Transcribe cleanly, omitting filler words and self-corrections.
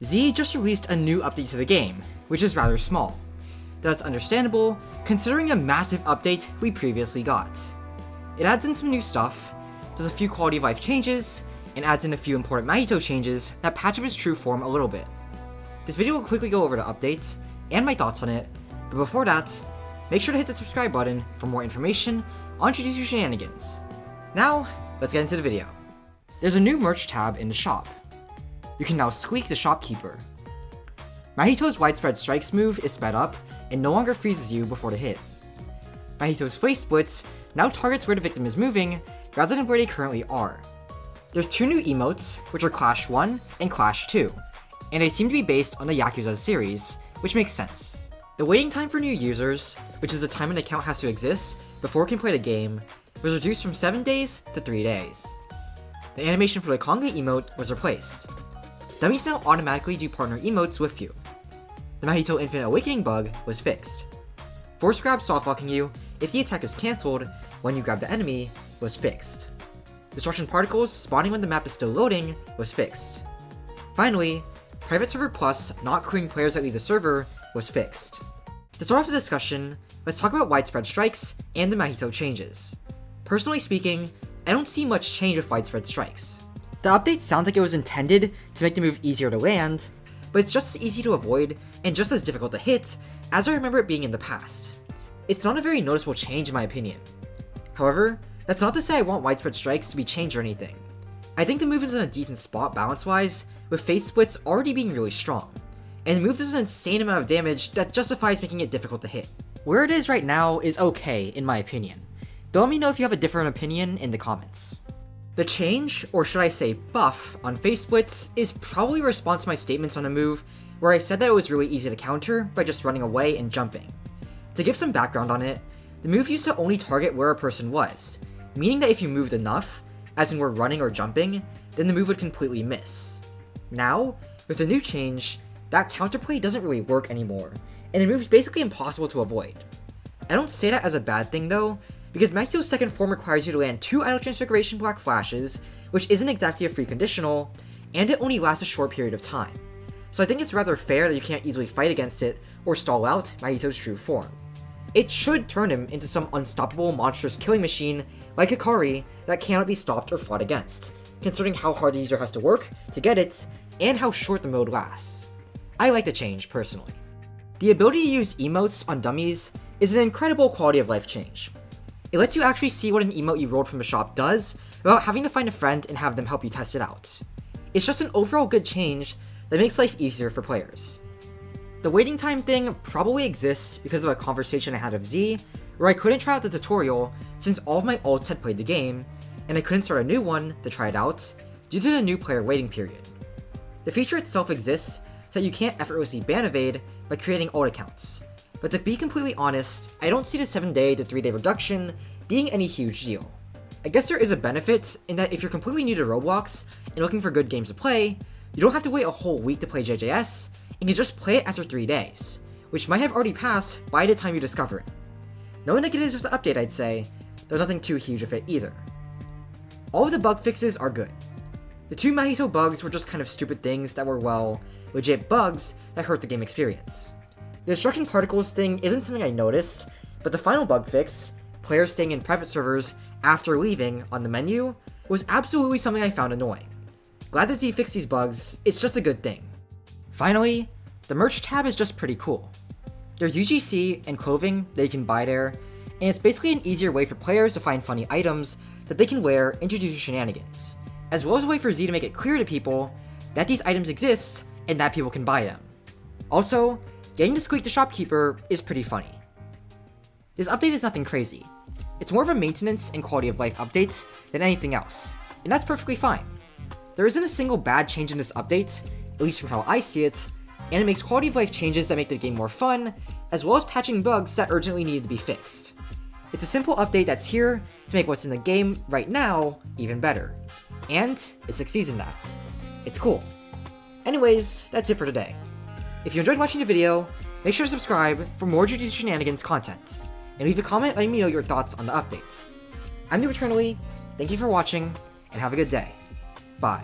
Z just released a new update to the game, which is rather small. That's understandable, considering the massive update we previously got. It adds in some new stuff, does a few quality of life changes, and adds in a few important Mahito changes that patch up its true form a little bit. This video will quickly go over the update, and my thoughts on it, but before that, make sure to hit the subscribe button for more information on Jujutsu Shenanigans. Now, let's get into the video. There's a new merch tab in the shop. You can now squeak the shopkeeper. Mahito's widespread strikes move is sped up and no longer freezes you before the hit. Mahito's face splits now targets where the victim is moving rather than where they currently are. There's two new emotes, which are Clash 1 and Clash 2, and they seem to be based on the Yakuza series, which makes sense. The waiting time for new users, which is the time an account has to exist before it can play the game, was reduced from 7 days to 3 days. The animation for the Konga emote was replaced. Dummies now automatically do partner emotes with you. The Mahito Infinite Awakening bug was fixed. Force grab soft-locking you if the attack is cancelled when you grab the enemy was fixed. Destruction particles spawning when the map is still loading was fixed. Finally, Private Server Plus not clearing players that leave the server was fixed. To start off the discussion, let's talk about widespread strikes and the Mahito changes. Personally speaking, I don't see much change with widespread strikes. The update sounds like it was intended to make the move easier to land, but it's just as easy to avoid and just as difficult to hit as I remember it being in the past. It's not a very noticeable change in my opinion. However, that's not to say I want widespread strikes to be changed or anything. I think the move is in a decent spot balance-wise, with face splits already being really strong, and the move does an insane amount of damage that justifies making it difficult to hit. Where it is right now is okay in my opinion, though let me know if you have a different opinion in the comments. The change, or should I say buff, on face splits is probably a response to my statements on the move where I said that it was really easy to counter by just running away and jumping. To give some background on it, the move used to only target where a person was, meaning that if you moved enough, as in were running or jumping, then the move would completely miss. Now, with the new change, that counterplay doesn't really work anymore, and the move's basically impossible to avoid. I don't say that as a bad thing though, because Mahito's second form requires you to land 2 Idle Transfiguration Black Flashes, which isn't exactly a free conditional, and it only lasts a short period of time. So I think it's rather fair that you can't easily fight against it or stall out Mahito's true form. It should turn him into some unstoppable monstrous killing machine like Hikari that cannot be stopped or fought against, considering how hard the user has to work to get it, and how short the mode lasts. I like the change, personally. The ability to use emotes on dummies is an incredible quality of life change. It lets you actually see what an emote you rolled from the shop does without having to find a friend and have them help you test it out. It's just an overall good change that makes life easier for players. The waiting time thing probably exists because of a conversation I had with Z, where I couldn't try out the tutorial since all of my ults had played the game, and I couldn't start a new one to try it out due to the new player waiting period. The feature itself exists so that you can't effortlessly ban evade by creating ult accounts. But to be completely honest, I don't see the 7-day to 3-day reduction being any huge deal. I guess there is a benefit in that if you're completely new to Roblox and looking for good games to play, you don't have to wait a whole week to play JJS, and can just play it after 3 days, which might have already passed by the time you discover it. No negatives with the update I'd say, though nothing too huge with it either. All of the bug fixes are good. The 2 Mahito bugs were just kind of stupid things that were, well, legit bugs that hurt the game experience. The destruction particles thing isn't something I noticed, but the final bug fix, players staying in private servers after leaving on the menu, was absolutely something I found annoying. Glad that Z fixed these bugs, it's just a good thing. Finally, the merch tab is just pretty cool. There's UGC and clothing that you can buy there, and it's basically an easier way for players to find funny items that they can wear in Jujutsu Shenanigans, as well as a way for Z to make it clear to people that these items exist and that people can buy them. Also, getting to squeak the shopkeeper is pretty funny. This update is nothing crazy. It's more of a maintenance and quality of life update than anything else, and that's perfectly fine. There isn't a single bad change in this update, at least from how I see it, and it makes quality of life changes that make the game more fun, as well as patching bugs that urgently needed to be fixed. It's a simple update that's here to make what's in the game right now even better, and it succeeds in that. It's cool. Anyways, that's it for today. If you enjoyed watching the video, make sure to subscribe for more Jujutsu Shenanigans content, and leave a comment letting me know your thoughts on the updates. I'm New Eternally, thank you for watching, and have a good day. Bye.